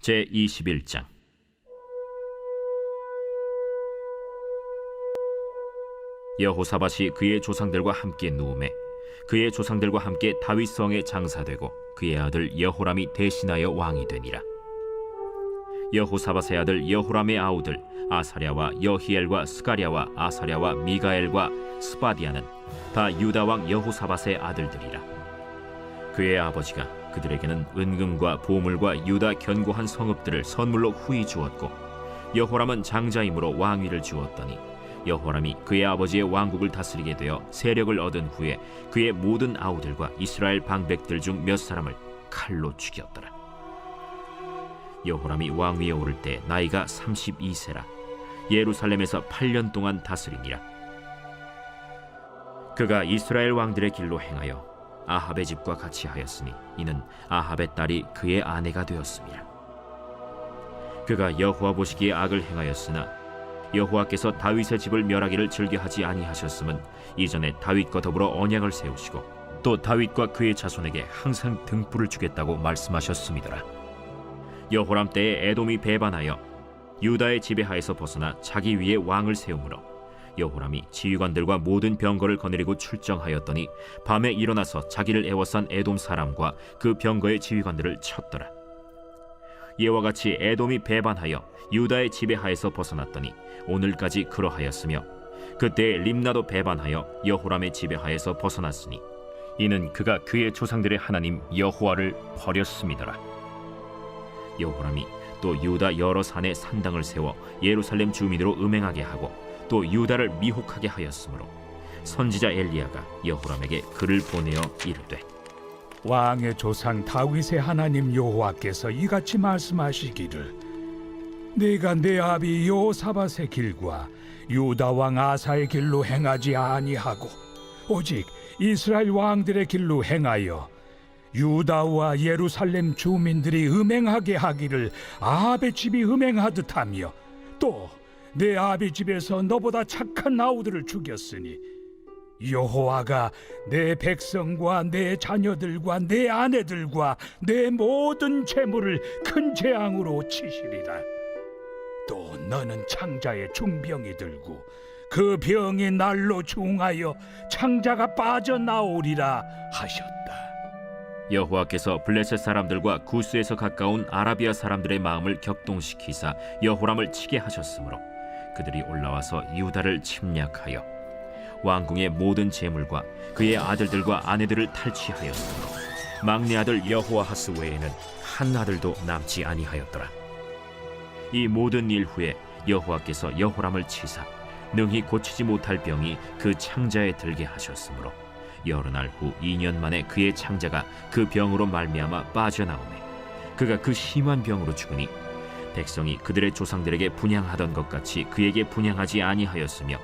제21장. 여호사밧이 그의 조상들과 함께 누우매 그의 조상들과 함께 다윗성에 장사되고 그의 아들 여호람이 대신하여 왕이 되니라. 여호사밧의 아들 여호람의 아우들 아사랴와 여히엘과 스가랴와 아사랴와 미가엘과 스바디아는 다 유다 왕 여호사밧의 아들들이라. 그의 아버지가 그들에게는 은금과 보물과 유다 견고한 성읍들을 선물로 후히 주었고, 여호람은 장자이므로 왕위를 주었더니 여호람이 그의 아버지의 왕국을 다스리게 되어 세력을 얻은 후에 그의 모든 아우들과 이스라엘 방백들 중 몇 사람을 칼로 죽였더라. 여호람이 왕위에 오를 때 나이가 32세라 예루살렘에서 8년 동안 다스리니라. 그가 이스라엘 왕들의 길로 행하여 아합의 집과 같이 하였으니 이는 아합의 딸이 그의 아내가 되었습니다. 그가 여호와 보시기에 악을 행하였으나 여호와께서 다윗의 집을 멸하기를 즐겨하지 아니하셨음은 이전에 다윗과 더불어 언약을 세우시고 또 다윗과 그의 자손에게 항상 등불을 주겠다고 말씀하셨음이더라. 여호람 때에 에돔이 배반하여 유다의 지배하에서 벗어나 자기 위에 왕을 세우므로 여호람이 지휘관들과 모든 병거를 거느리고 출정하였더니 밤에 일어나서 자기를 애워싼 에돔 사람과 그 병거의 지휘관들을 쳤더라. 이와 같이 에돔이 배반하여 유다의 지배하에서 벗어났더니 오늘까지 그러하였으며, 그때 림나도 배반하여 여호람의 지배하에서 벗어났으니 이는 그가 그의 조상들의 하나님 여호와를 버렸음이더라. 여호람이 또 유다 여러 산에 산당을 세워 예루살렘 주민으로 음행하게 하고 또 유다를 미혹하게 하였으므로 선지자 엘리야가 여호람에게 글을 보내어 이르되, 왕의 조상 다윗의 하나님 여호와께서 이같이 말씀하시기를, 내가 내 아비 여호사밧의 길과 유다 왕 아사의 길로 행하지 아니하고 오직 이스라엘 왕들의 길로 행하여 유다와 예루살렘 주민들이 음행하게 하기를 아합의 집이 음행하듯 하며 또 내 아비 집에서 너보다 착한 아우들을 죽였으니 여호와가 내 백성과 내 자녀들과 내 아내들과 내 모든 재물을 큰 재앙으로 치시리라. 또 너는 창자에 중병이 들고 그 병이 날로 중하여 창자가 빠져나오리라 하셨다. 여호와께서 블레셋 사람들과 구스에서 가까운 아라비아 사람들의 마음을 격동시키사 여호람을 치게 하셨으므로 그들이 올라와서 유다를 침략하여 왕궁의 모든 재물과 그의 아들들과 아내들을 탈취하였으므로 막내 아들 여호아하스 외에는 한 아들도 남지 아니하였더라. 이 모든 일 후에 여호와께서 여호람을 치사 능히 고치지 못할 병이 그 창자에 들게 하셨으므로 여러 날 후 2년 만에 그의 창자가 그 병으로 말미암아 빠져나오매 그가 그 심한 병으로 죽으니 백성이 그들의 조상들에게 분향하던 것 같이 그에게 분향하지 아니하였으며,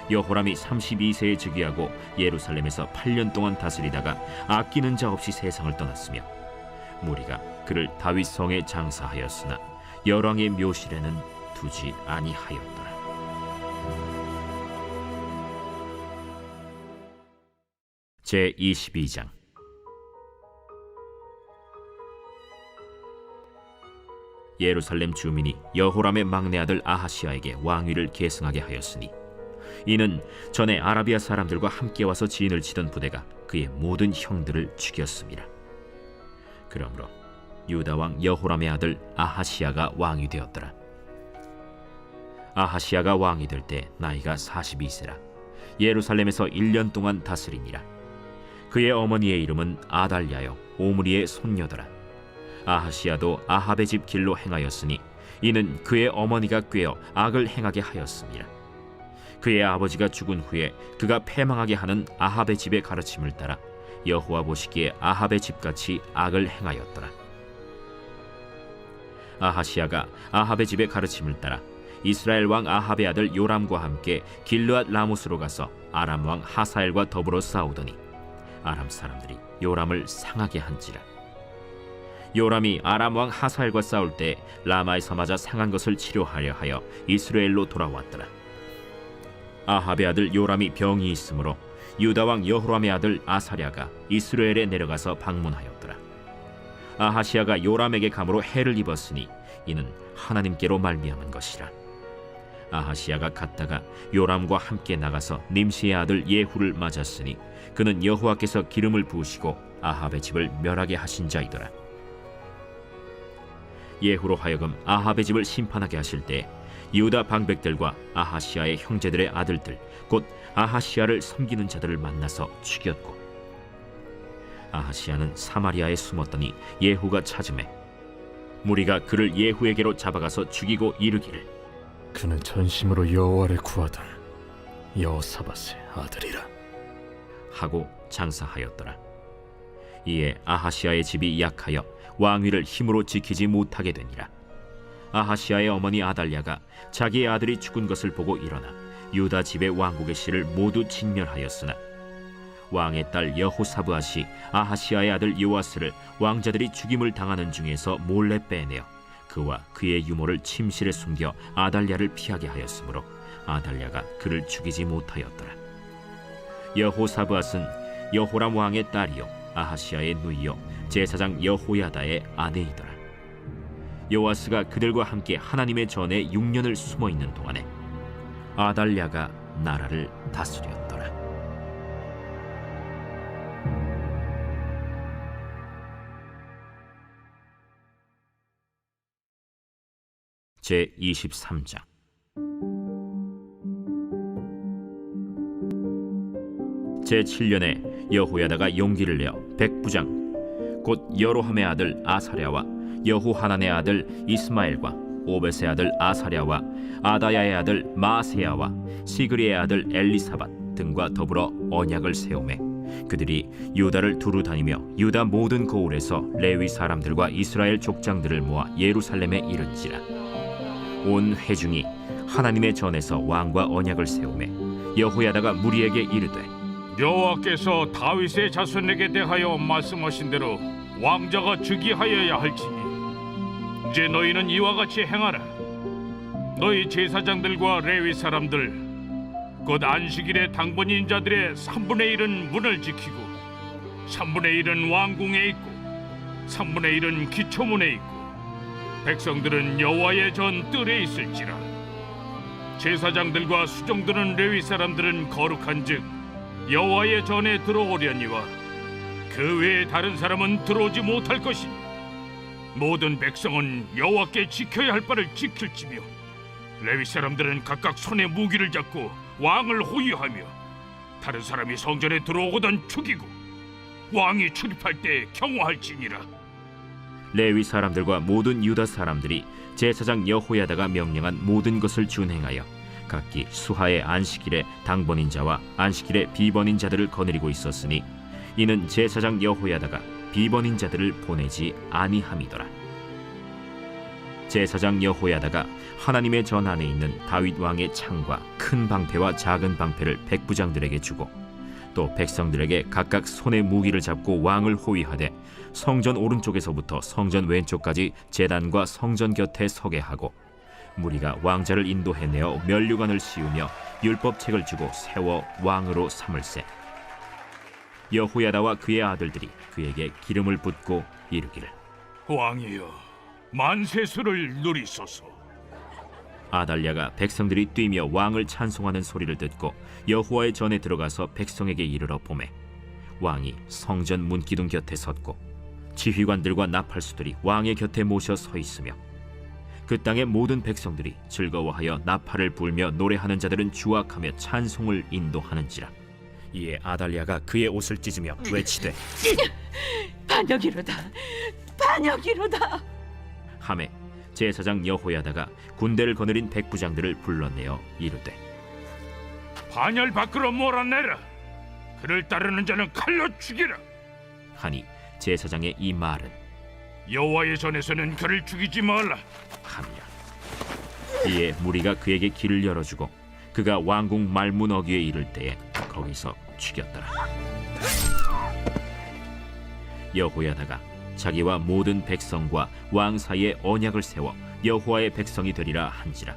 여호람이 32세에 즉위하고 예루살렘에서 8년 동안 다스리다가 아끼는 자 없이 세상을 떠났으며, 무리가 그를 다윗 성에 장사하였으나 열왕의 묘실에는 두지 아니하였더라. 제22장. 예루살렘 주민이 여호람의 막내 아들 아하시아에게 왕위를 계승하게 하였으니 이는 전에 아라비아 사람들과 함께 와서 진을 치던 부대가 그의 모든 형들을 죽였습니다. 그러므로 유다 왕 여호람의 아들 아하시아가 왕이 되었더라. 아하시아가 왕이 될 때 나이가 42세라 예루살렘에서 1년 동안 다스리니라. 그의 어머니의 이름은 아달랴요 오므리의 손녀더라. 아하시아도 아합의 집 길로 행하였으니 이는 그의 어머니가 꾀어 악을 행하게 하였습니다. 그의 아버지가 죽은 후에 그가 패망하게 하는 아합의 집의 가르침을 따라 여호와 보시기에 아합의 집같이 악을 행하였더라. 아하시아가 아합의 집의 가르침을 따라 이스라엘 왕 아합의 아들 요람과 함께 길르앗 라모스로 가서 아람 왕 하사엘과 더불어 싸우더니 아람 사람들이 요람을 상하게 한지라. 요람이 아람 왕 하사엘과 싸울 때 라마에서 맞아 상한 것을 치료하려 하여 이스라엘로 돌아왔더라. 아합의 아들 요람이 병이 있으므로 유다 왕 여호람의 아들 아사랴가 이스라엘에 내려가서 방문하였더라. 아하시아가 요람에게 감으로 해를 입었으니 이는 하나님께로 말미암은 것이라. 아하시아가 갔다가 요람과 함께 나가서 님시의 아들 예후를 맞았으니 그는 여호와께서 기름을 부으시고 아합의 집을 멸하게 하신 자이더라. 예후로 하여금 아합의 집을 심판하게 하실 때 유다 방백들과 아하시아의 형제들의 아들들 곧 아하시아를 섬기는 자들을 만나서 죽였고, 아하시아는 사마리아에 숨었더니 예후가 찾음에 무리가 그를 예후에게로 잡아가서 죽이고 이르기를 그는 전심으로 여호와를 구하던 여호사밧의 아들이라 하고 장사하였더라. 이에 아하시아의 집이 약하여 왕위를 힘으로 지키지 못하게 되니라. 아하시아의 어머니 아달랴가 자기의 아들이 죽은 것을 보고 일어나 유다 집의 왕국의 씨를 모두 진멸하였으나 왕의 딸 여호사브앗이 아하시아의 아들 요아스를 왕자들이 죽임을 당하는 중에서 몰래 빼내어 그와 그의 유모를 침실에 숨겨 아달랴를 피하게 하였으므로 아달랴가 그를 죽이지 못하였더라. 여호사브앗은 여호람 왕의 딸이요 아하시아의 누이요 제사장 여호야다의 아내이더라. 요아스가 그들과 함께 하나님의 전에 6년을 숨어 있는 동안에 아달랴가 나라를 다스렸더라. 제 23장. 제 7년에 여호야다가 용기를 내어 백부장 곧 여로함의 아들 아사랴와 여호하난의 아들 이스마엘과 오벳의 아들 아사랴와 아다야의 아들 마아세야와 시그리의 아들 엘리사밧 등과 더불어 언약을 세우매 그들이 유다를 두루 다니며 유다 모든 고을에서 레위 사람들과 이스라엘 족장들을 모아 예루살렘에 이른지라. 온 회중이 하나님의 전에서 왕과 언약을 세우매 여호야다가 무리에게 이르되 여호와께서 다윗의 자손에게 대하여 말씀하신 대로 왕자가 즉위하여야 할지니 이제 너희는 이와 같이 행하라. 너희 제사장들과 레위 사람들 곧 안식일에 당번인 자들의 3분의 1은 문을 지키고 3분의 1은 왕궁에 있고 3분의 1은 기초문에 있고 백성들은 여호와의 전 뜰에 있을지라. 제사장들과 수종드는 레위 사람들은 거룩한즉 여호와의 전에 들어오려니와 그 외에 다른 사람은 들어오지 못할 것이니 모든 백성은 여호와께 지켜야 할 바를 지킬지며 레위 사람들은 각각 손에 무기를 잡고 왕을 호위하며 다른 사람이 성전에 들어오거든 죽이고 왕이 출입할 때 경호할지니라. 레위 사람들과 모든 유다 사람들이 제사장 여호야다가 명령한 모든 것을 준행하여 각기 수하의 안식일에 당번인 자와 안식일에 비번인 자들을 거느리고 있었으니 이는 제사장 여호야다가 비번인 자들을 보내지 아니함이더라. 제사장 여호야다가 하나님의 전 안에 있는 다윗 왕의 창과 큰 방패와 작은 방패를 백부장들에게 주고 또 백성들에게 각각 손에 무기를 잡고 왕을 호위하되 성전 오른쪽에서부터 성전 왼쪽까지 제단과 성전 곁에 서게 하고 무리가 왕자를 인도해내어 면류관을 씌우며 율법책을 주고 세워 왕으로 삼을세. 여호야다와 그의 아들들이 그에게 기름을 붓고 이르기를 왕이여 만세수를 누리소서. 아달랴가 백성들이 뛰며 왕을 찬송하는 소리를 듣고 여호와의 전에 들어가서 백성에게 이르러 보매 왕이 성전 문기둥 곁에 섰고 지휘관들과 나팔수들이 왕의 곁에 모셔 서 있으며 그 땅의 모든 백성들이 즐거워하여 나팔을 불며 노래하는 자들은 주악하며 찬송을 인도하는지라. 이에 아달랴가 그의 옷을 찢으며 외치되 반역이로다, 반역이로다. 하매 제사장 여호야다가 군대를 거느린 백부장들을 불러내어 이르되 반열 밖으로 몰아내라. 그를 따르는 자는 칼로 죽이라. 하니 제사장의 이 말은 여호와의 전에서는 그를 죽이지 말라 함이라. 이에 무리가 그에게 길을 열어주고 그가 왕궁 말문 어귀에 이를 때에 거기서 죽였더라. 여호야다가 자기와 모든 백성과 왕 사이에 언약을 세워 여호와의 백성이 되리라 한지라.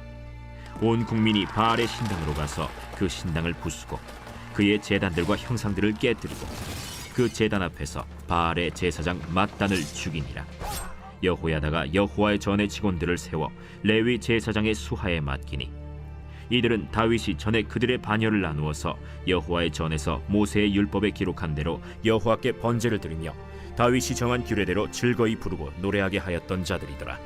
온 국민이 바알의 신당으로 가서 그 신당을 부수고 그의 제단들과 형상들을 깨뜨리고 그 제단 앞에서 바알의 제사장 맏단을 죽이니라. 여호야다가 여호와의 전의 직원들을 세워 레위 제사장의 수하에 맡기니 이들은 다윗이 전에 그들의 반열을 나누어서 여호와의 전에서 모세의 율법에 기록한 대로 여호와께 번제를 드리며 다윗이 정한 규례대로 즐거이 부르고 노래하게 하였던 자들이더라.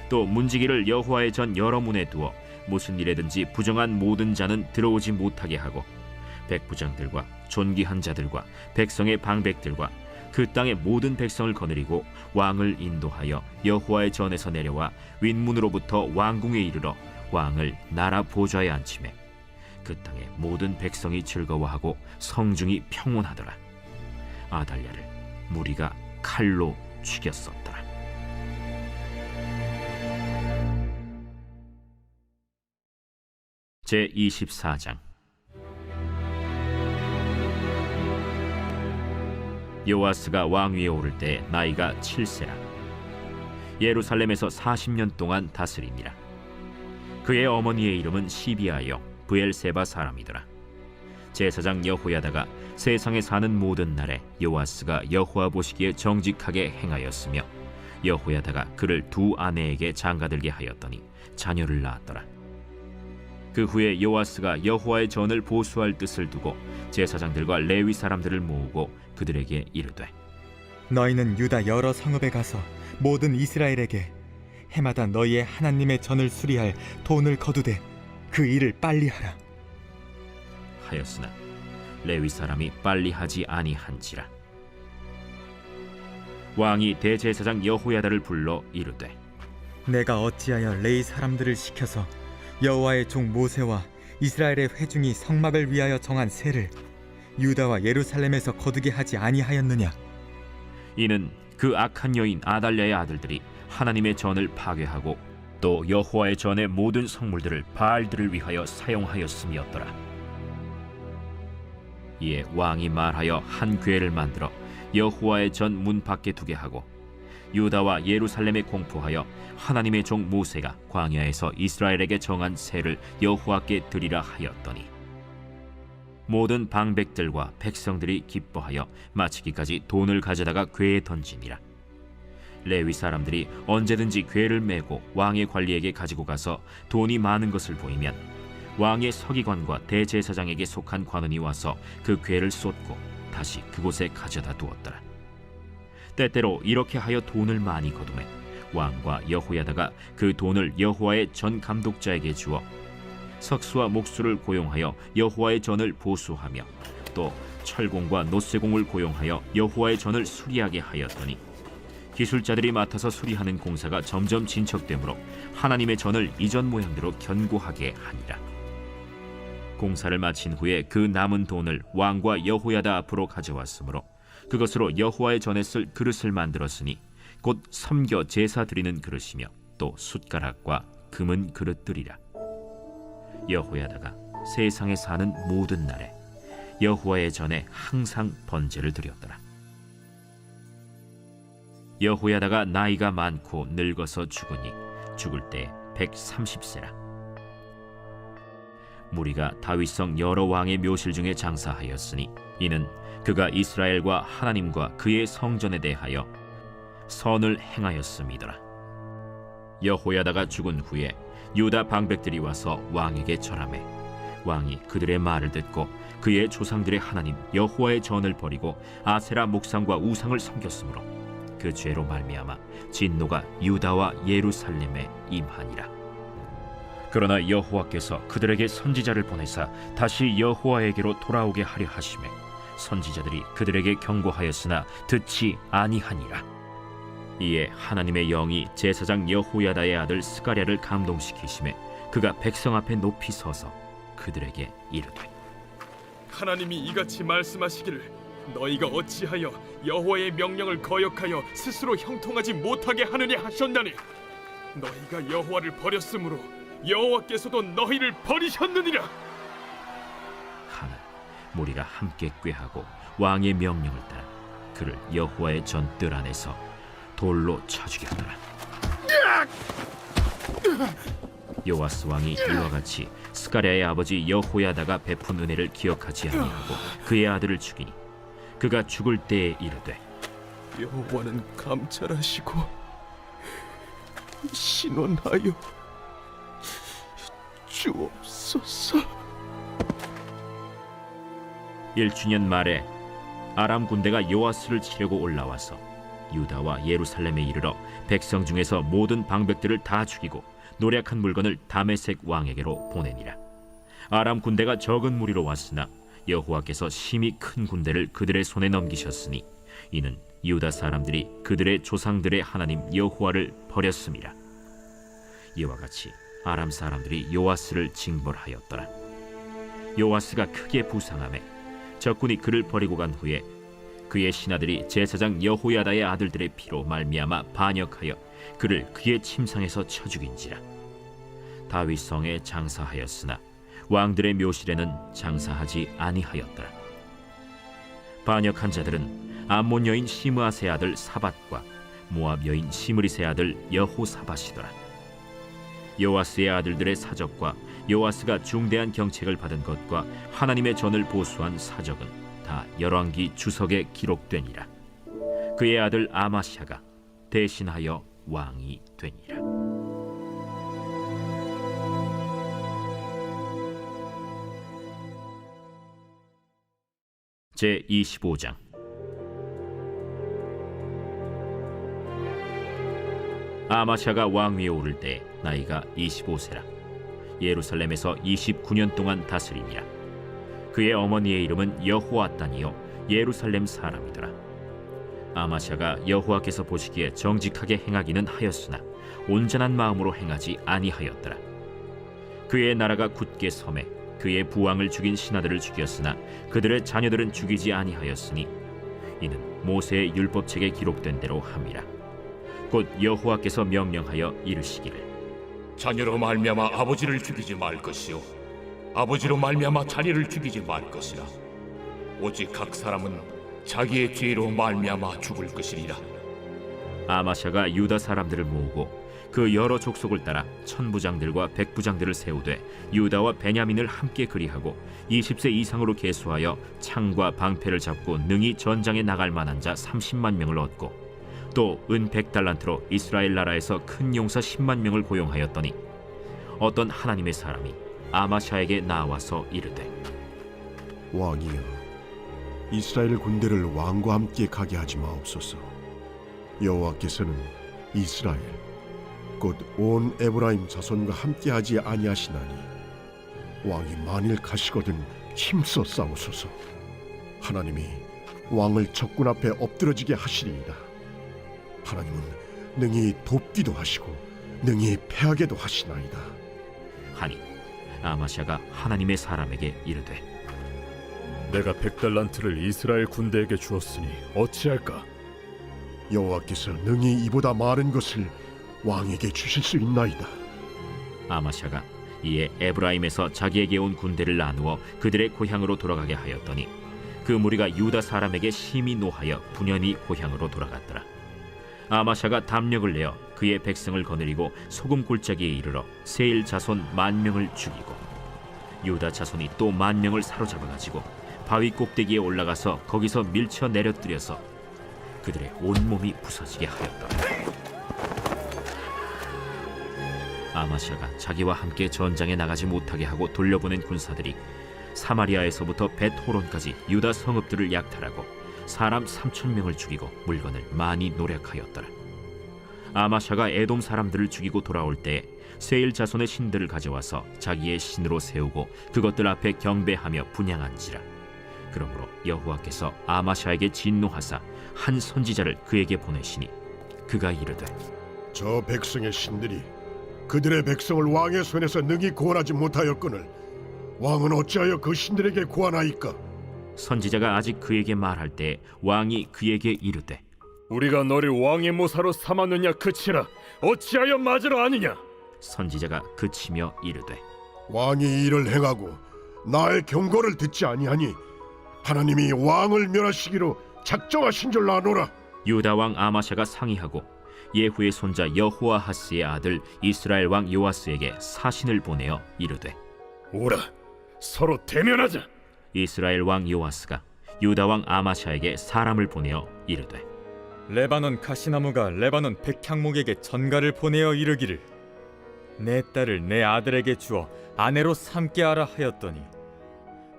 또 문지기를 여호와의 전 여러 문에 두어 무슨 일에든지 부정한 모든 자는 들어오지 못하게 하고 백부장들과 존귀한 자들과 백성의 방백들과 그 땅의 모든 백성을 거느리고 왕을 인도하여 여호와의 전에서 내려와 윗문으로부터 왕궁에 이르러 왕을 나라 보좌에 앉히매 그 땅의 모든 백성이 즐거워하고 성중이 평온하더라. 아달랴를 무리가 칼로 죽였었더라. 제 24장. 요아스가 왕위에 오를 때 나이가 7세라. 예루살렘에서 40년 동안 다스리니라. 그의 어머니의 이름은 시비아여 브엘세바 사람이더라. 제사장 여호야다가 세상에 사는 모든 날에 요아스가 여호와 보시기에 정직하게 행하였으며 여호야다가 그를 두 아내에게 장가들게 하였더니 자녀를 낳았더라. 그 후에 요아스가 여호와의 전을 보수할 뜻을 두고 제사장들과 레위 사람들을 모으고 그들에게 이르되 너희는 유다 여러 성읍에 가서 모든 이스라엘에게 해마다 너희의 하나님의 전을 수리할 돈을 거두되 그 일을 빨리 하라 하였으나 레위 사람이 빨리 하지 아니한지라. 왕이 대제사장 여호야다를 불러 이르되 내가 어찌하여 레위 사람들을 시켜서 여호와의 종 모세와 이스라엘의 회중이 성막을 위하여 정한 세를 유다와 예루살렘에서 거두게 하지 아니하였느냐. 이는 그 악한 여인 아달랴의 아들들이 하나님의 전을 파괴하고 또 여호와의 전의 모든 성물들을 바알들을 위하여 사용하였음이었더라. 이에 왕이 말하여 한 궤를 만들어 여호와의 전 문 밖에 두게 하고 유다와 예루살렘에 공포하여 하나님의 종 모세가 광야에서 이스라엘에게 정한 세를 여호와께 드리라 하였더니 모든 방백들과 백성들이 기뻐하여 마치기까지 돈을 가져다가 궤에 던지니라. 레위 사람들이 언제든지 궤를 메고 왕의 관리에게 가지고 가서 돈이 많은 것을 보이면 왕의 서기관과 대제사장에게 속한 관원이 와서 그 궤를 쏟고 다시 그곳에 가져다 두었더라. 때때로 이렇게 하여 돈을 많이 거두매 왕과 여호야다가 그 돈을 여호와의 전 감독자에게 주어 석수와 목수를 고용하여 여호와의 전을 보수하며 또 철공과 노쇠공을 고용하여 여호와의 전을 수리하게 하였더니 기술자들이 맡아서 수리하는 공사가 점점 진척되므로 하나님의 전을 이전 모양대로 견고하게 하니라. 공사를 마친 후에 그 남은 돈을 왕과 여호야다 앞으로 가져왔으므로 그것으로 여호와의 전에 쓸 그릇을 만들었으니 곧 섬겨 제사 드리는 그릇이며 또 숟가락과 금은 그릇들이라. 여호야다가 세상에 사는 모든 날에 여호와의 전에 항상 번제를 드렸더라. 여호야다가 나이가 많고 늙어서 죽으니 죽을 때 130세라. 무리가 다윗성 여러 왕의 묘실 중에 장사하였으니 이는 그가 이스라엘과 하나님과 그의 성전에 대하여 선을 행하였음이더라. 여호야다가 죽은 후에 유다 방백들이 와서 왕에게 절하매 왕이 그들의 말을 듣고 그의 조상들의 하나님 여호와의 전을 버리고 아세라 목상과 우상을 섬겼으므로 그 죄로 말미암아 진노가 유다와 예루살렘에 임하니라. 그러나 여호와께서 그들에게 선지자를 보내사 다시 여호와에게로 돌아오게 하려 하시매 선지자들이 그들에게 경고하였으나 듣지 아니하니라. 이에 하나님의 영이 제사장 여호야다의 아들 스가랴를 감동시키시매 그가 백성 앞에 높이 서서 그들에게 이르되 하나님이 이같이 말씀하시기를 너희가 어찌하여 여호와의 명령을 거역하여 스스로 형통하지 못하게 하느냐 하셨나니 너희가 여호와를 버렸으므로 여호와께서도 너희를 버리셨느니라. 하는 무리가 함께 꾀하고 왕의 명령을 따라 그를 여호와의 전 뜰 안에서 돌로 쳐 죽였더라. 요아스 왕이 이와 같이 스가랴의 아버지 여호야다가 베푼 은혜를 기억하지 아니하고 그의 아들을 죽이니 그가 죽을 때에 이르되 여호와는 감찰하시고 신원하여 주옵소서. 1주년 말에 아람 군대가 요아스를 치려고 올라와서 유다와 예루살렘에 이르러 백성 중에서 모든 방백들을 다 죽이고 노략한 물건을 다메섹 왕에게로 보내니라. 아람 군대가 적은 무리로 왔으나 여호와께서 심히 큰 군대를 그들의 손에 넘기셨으니 이는 유다 사람들이 그들의 조상들의 하나님 여호와를 버렸음이라. 이와 같이 아람 사람들이 요아스를 징벌하였더라. 요아스가 크게 부상하매 적군이 그를 버리고 간 후에 그의 신하들이 제사장 여호야다의 아들들의 피로 말미암아 반역하여 그를 그의 침상에서 쳐 죽인지라. 다윗 성에 장사하였으나 왕들의 묘실에는 장사하지 아니하였더라. 반역한 자들은 암몬 여인 시므아세 아들 사밧과 모압 여인 시므리세 아들 여호사밧이더라. 요아스의 아들들의 사적과 요아스가 중대한 경책을 받은 것과 하나님의 전을 보수한 사적은 다 열왕기 주석에 기록되니라. 그의 아들 아마샤가 대신하여 왕이 되니라. 제 25장. 아마샤가 왕위에 오를 때 나이가 25세라. 예루살렘에서 29년 동안 다스리니라. 그의 어머니의 이름은 여호아단이요 예루살렘 사람이더라. 아마샤가 여호와께서 보시기에 정직하게 행하기는 하였으나 온전한 마음으로 행하지 아니하였더라. 그의 나라가 굳게 섬에 그의 부왕을 죽인 신하들을 죽였으나 그들의 자녀들은 죽이지 아니하였으니 이는 모세의 율법책에 기록된 대로 함이라. 곧 여호와께서 명령하여 이르시기를 자녀로 말미암아 아버지를 죽이지 말 것이요 아버지로 말미암아 자녀를 죽이지 말 것이라. 오직 각 사람은 자기의 죄로 말미암아 죽을 것이리라. 아마샤가 유다 사람들을 모으고 그 여러 족속을 따라 천부장들과 백부장들을 세우되 유다와 베냐민을 함께 그리하고 20세 이상으로 계수하여 창과 방패를 잡고 능히 전장에 나갈 만한 자 30만 명을 얻고 또 은 100달란트로 이스라엘 나라에서 큰 용사 10만 명을 고용하였더니 어떤 하나님의 사람이 아마샤에게 나와서 이르되 왕이여, 이스라엘 군대를 왕과 함께 가게 하지 마옵소서. 여호와께서는 이스라엘 곧 온 에브라임 자손과 함께하지 아니하시나니 왕이 만일 가시거든 힘써 싸우소서. 하나님이 왕을 적군 앞에 엎드러지게 하시리이다. 하나님은 능히 돕기도 하시고 능히 패하게도 하시나이다. 하니 아마샤가 하나님의 사람에게 이르되 내가 100달란트를 이스라엘 군대에게 주었으니 어찌할까? 여호와께서 능히 이보다 많은 것을 왕에게 주실 수 있나이다. 아마샤가 이에 에브라임에서 자기에게 온 군대를 나누어 그들의 고향으로 돌아가게 하였더니 그 무리가 유다 사람에게 심히 노하여 분연히 고향으로 돌아갔더라. 아마샤가 담력을 내어 그의 백성을 거느리고 소금 골짜기에 이르러 세일 자손 10,000명을 죽이고 유다 자손이 또 10,000명을 사로잡아가지고 바위 꼭대기에 올라가서 거기서 밀쳐 내려뜨려서 그들의 온몸이 부서지게 하였더라. 아마샤가 자기와 함께 전장에 나가지 못하게 하고 돌려보낸 군사들이 사마리아에서부터 벳호론까지 유다 성읍들을 약탈하고 사람 3,000명을 죽이고 물건을 많이 노략하였더라. 아마샤가 에돔 사람들을 죽이고 돌아올 때에 세일 자손의 신들을 가져와서 자기의 신으로 세우고 그것들 앞에 경배하며 분향한지라. 그러므로 여호와께서 아마샤에게 진노하사 한 선지자를 그에게 보내시니 그가 이르되 저 백성의 신들이 그들의 백성을 왕의 손에서 능히 구원하지 못하였거늘 왕은 어찌하여 그 신들에게 구하나이까? 선지자가 아직 그에게 말할 때 왕이 그에게 이르되 우리가 너를 왕의 모사로 삼았느냐 그치라. 어찌하여 맞으러 아니냐? 선지자가 그치며 이르되 왕이 이를 행하고 나의 경고를 듣지 아니하니 하나님이 왕을 멸하시기로 작정하신 줄 아노라. 유다 왕 아마샤가 상의하고 예후의 손자 여호아하스의 아들 이스라엘 왕 요아스에게 사신을 보내어 이르되 오라, 서로 대면하자. 이스라엘 왕 요아스가 유다 왕 아마샤에게 사람을 보내어 이르되 레바논 가시나무가 레바논 백향목에게 전가를 보내어 이르기를 내 딸을 내 아들에게 주어 아내로 삼게 하라 하였더니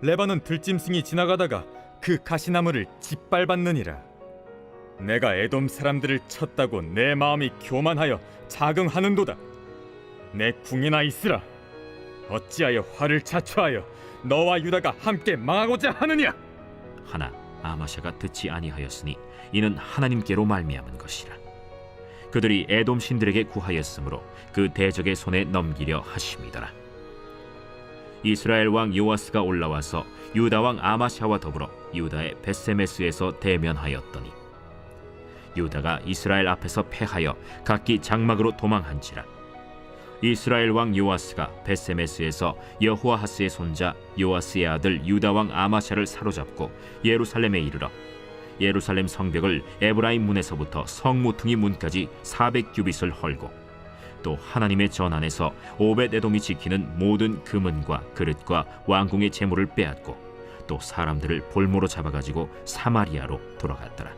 레바논 들짐승이 지나가다가 그 가시나무를 짓밟았느니라. 내가 에돔 사람들을 쳤다고 내 마음이 교만하여 자긍하는도다. 내 궁이나 있으라. 어찌하여 화를 자초하여 너와 유다가 함께 망하고자 하느냐? 하나 아마샤가 듣지 아니하였으니 이는 하나님께로 말미암은 것이라. 그들이 에돔 신들에게 구하였으므로 그 대적의 손에 넘기려 하심이더라. 이스라엘 왕 요아스가 올라와서 유다 왕 아마샤와 더불어 유다의 벳세메스에서 대면하였더니 유다가 이스라엘 앞에서 패하여 각기 장막으로 도망한지라. 이스라엘 왕 요아스가 벳세메스에서 여호아하스의 손자 요아스의 아들 유다 왕 아마샤를 사로잡고 예루살렘에 이르러 예루살렘 성벽을 에브라임 문에서부터 성 모퉁이 문까지 400규빗을 헐고 또 하나님의 전 안에서 오벳에돔이 지키는 모든 금은과 그릇과 왕궁의 재물을 빼앗고 또 사람들을 볼모로 잡아가지고 사마리아로 돌아갔더라.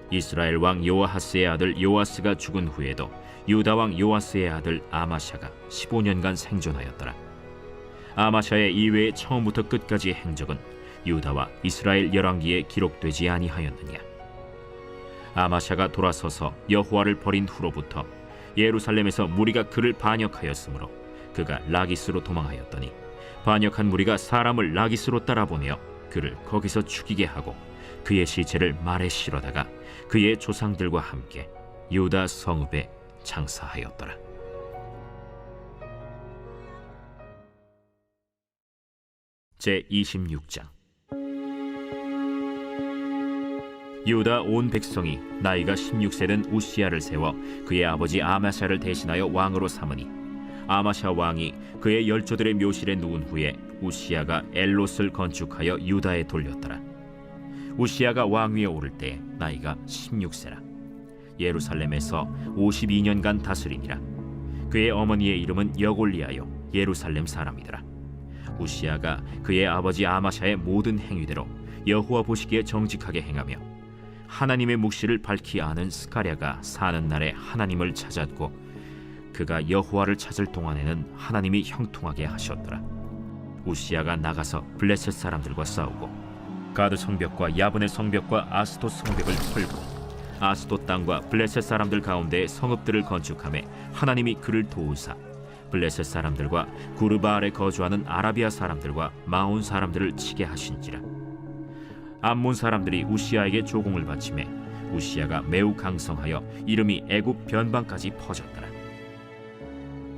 이스라엘 왕 요아하스의 아들 요아스가 죽은 후에도 유다 왕 요아스의 아들 아마샤가 15년간 생존하였더라. 아마샤의 이외의 처음부터 끝까지의 행적은 유다와 이스라엘 열왕기에 기록되지 아니하였느냐. 아마샤가 돌아서서 여호와를 버린 후로부터 예루살렘에서 무리가 그를 반역하였으므로 그가 라기스로 도망하였더니 반역한 무리가 사람을 라기스로 따라보내어 그를 거기서 죽이게 하고 그의 시체를 말에 실어다가 그의 조상들과 함께 유다 성읍에 장사하였더라. 제26장. 유다 온 백성이 나이가 16세 된 우시야를 세워 그의 아버지 아마샤를 대신하여 왕으로 삼으니 아마샤 왕이 그의 열조들의 묘실에 누운 후에 우시야가 엘롯을 건축하여 유다에 돌렸더라. 우시야가 왕위에 오를 때 나이가 16세라. 예루살렘에서 52년간 다스리니라. 그의 어머니의 이름은 여골리아요 예루살렘 사람이더라. 우시야가 그의 아버지 아마샤의 모든 행위대로 여호와 보시기에 정직하게 행하며 하나님의 묵시를 밝히 아는 스가랴가 사는 날에 하나님을 찾았고 그가 여호와를 찾을 동안에는 하나님이 형통하게 하셨더라. 우시야가 나가서 블레셋 사람들과 싸우고 가드 성벽과 야브네 성벽과 아스돗 성벽을 헐고 아스돗 땅과 블레셋 사람들 가운데 성읍들을 건축하며 하나님이 그를 도우사 블레셋 사람들과 구르바알에 거주하는 아라비아 사람들과 마온 사람들을 치게 하신지라. 암몬 사람들이 우시야에게 조공을 바치매 우시야가 매우 강성하여 이름이 애굽 변방까지 퍼졌더라.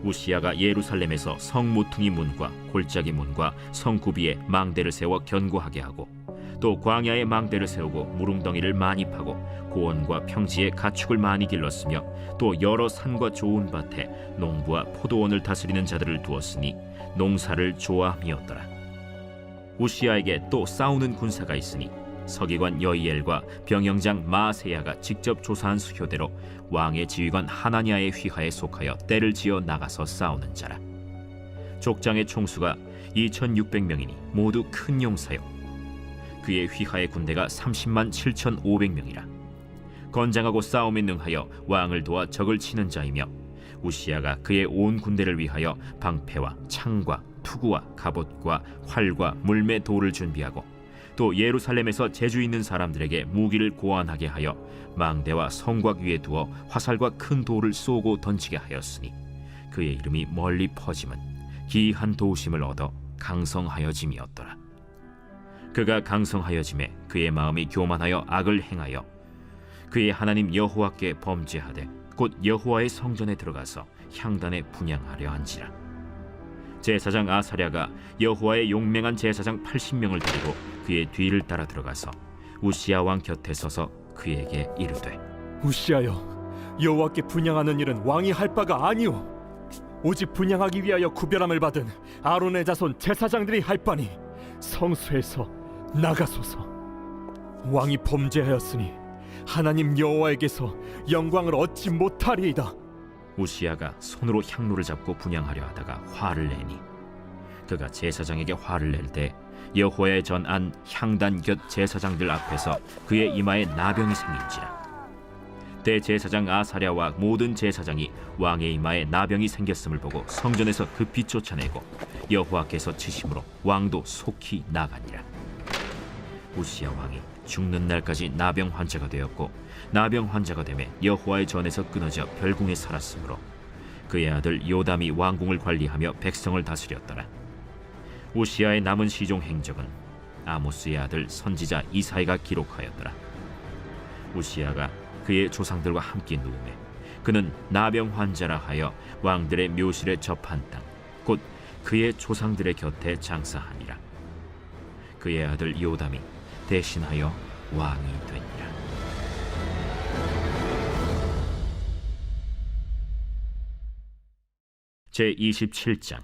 우시야가 예루살렘에서 성 모퉁이 문과 골짜기 문과 성 구비에 망대를 세워 견고하게 하고 또 광야에 망대를 세우고 무릉덩이를 많이 파고 고원과 평지에 가축을 많이 길렀으며 또 여러 산과 좋은 밭에 농부와 포도원을 다스리는 자들을 두었으니 농사를 좋아함이었더라. 우시야에게 또 싸우는 군사가 있으니 서기관 여이엘과 병영장 마세야가 직접 조사한 수효대로 왕의 지휘관 하나냐의 휘하에 속하여 떼를 지어 나가서 싸우는 자라. 족장의 총수가 2600명이니 모두 큰 용사요. 그의 휘하의 군대가 30만 7500명이라. 건장하고 싸움에 능하여 왕을 도와 적을 치는 자이며 우시야가 그의 온 군대를 위하여 방패와 창과 투구와 갑옷과 활과 물매 돌을 준비하고 또 예루살렘에서 재주 있는 사람들에게 무기를 고안하게 하여 망대와 성곽 위에 두어 화살과 큰 돌을 쏘고 던지게 하였으니 그의 이름이 멀리 퍼짐은 기이한 도우심을 얻어 강성하여짐이었더라. 그가 강성하여짐에 그의 마음이 교만하여 악을 행하여 그의 하나님 여호와께 범죄하되 곧 여호와의 성전에 들어가서 향단에 분향하려 한지라. 제사장 아사랴가 여호와의 용맹한 제사장 80명을 데리고 그의 뒤를 따라 들어가서 우시야 왕 곁에 서서 그에게 이르되 우시하여 여호와께 분향하는 일은 왕이 할 바가 아니오. 오직 분향하기 위하여 구별함을 받은 아론의 자손 제사장들이 할 바니 성소에서 나가소서. 왕이 범죄하였으니 하나님 여호와에게서 영광을 얻지 못하리이다. 우시야가 손으로 향로를 잡고 분향하려 하다가 화를 내니 그가 제사장에게 화를 낼 때 여호와의 전안 향단 곁 제사장들 앞에서 그의 이마에 나병이 생긴지라. 대제사장 아사랴와 모든 제사장이 왕의 이마에 나병이 생겼음을 보고 성전에서 급히 쫓아내고 여호와께서 치심으로 왕도 속히 나가니라. 우시야 왕이 죽는 날까지 나병 환자가 되었고 나병 환자가 되매 여호와의 전에서 끊어져 별궁에 살았으므로 그의 아들 요담이 왕궁을 관리하며 백성을 다스렸더라. 우시야의 남은 시종 행적은 아모스의 아들 선지자 이사야가 기록하였더라. 우시야가 그의 조상들과 함께 누우매 그는 나병 환자라 하여 왕들의 묘실에 접한 땅 곧 그의 조상들의 곁에 장사하니라. 그의 아들 요담이 대신하여 왕이 되니라. 제27장.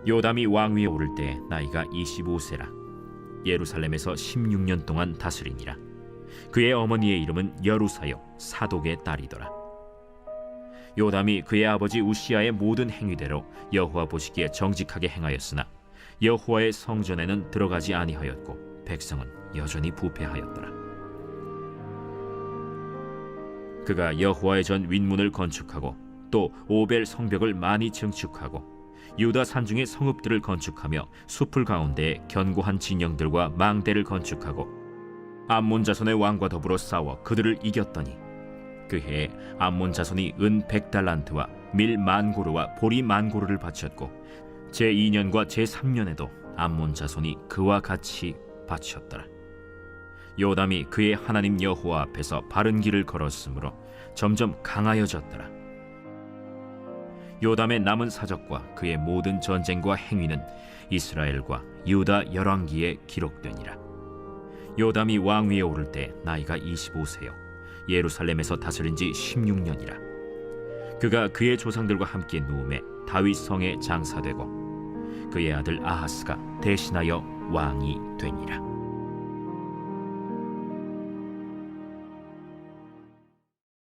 요담이 왕위에 오를 때 나이가 25세라. 예루살렘에서 16년 동안 다스리니라. 그의 어머니의 이름은 여루사요 사독의 딸이더라. 요담이 그의 아버지 우시야의 모든 행위대로 여호와 보시기에 정직하게 행하였으나 여호와의 성전에는 들어가지 아니하였고 백성은 여전히 부패하였더라. 그가 여호와의 전 윗문을 건축하고 또 오벨 성벽을 많이 증축하고 유다 산중의 성읍들을 건축하며 숲을 가운데에 견고한 진영들과 망대를 건축하고 암몬 자손의 왕과 더불어 싸워 그들을 이겼더니 그 해에 암몬 자손이 은 100달란트와 밀 10,000고르와 보리 10,000고르를 바쳤고 제2년과 제3년에도 암몬 자손이 그와 같이 바쳤더라. 요담이 그의 하나님 여호와 앞에서 바른 길을 걸었으므로 점점 강하여졌더라. 요담의 남은 사적과 그의 모든 전쟁과 행위는 이스라엘과 유다 열왕기에 기록되니라. 요담이 왕위에 오를 때 나이가 25세요 예루살렘에서 다스린 지 16년이라. 그가 그의 조상들과 함께 누움에 다윗 성에 장사되고 그의 아들 아하스가 대신하여 왕이 되니라.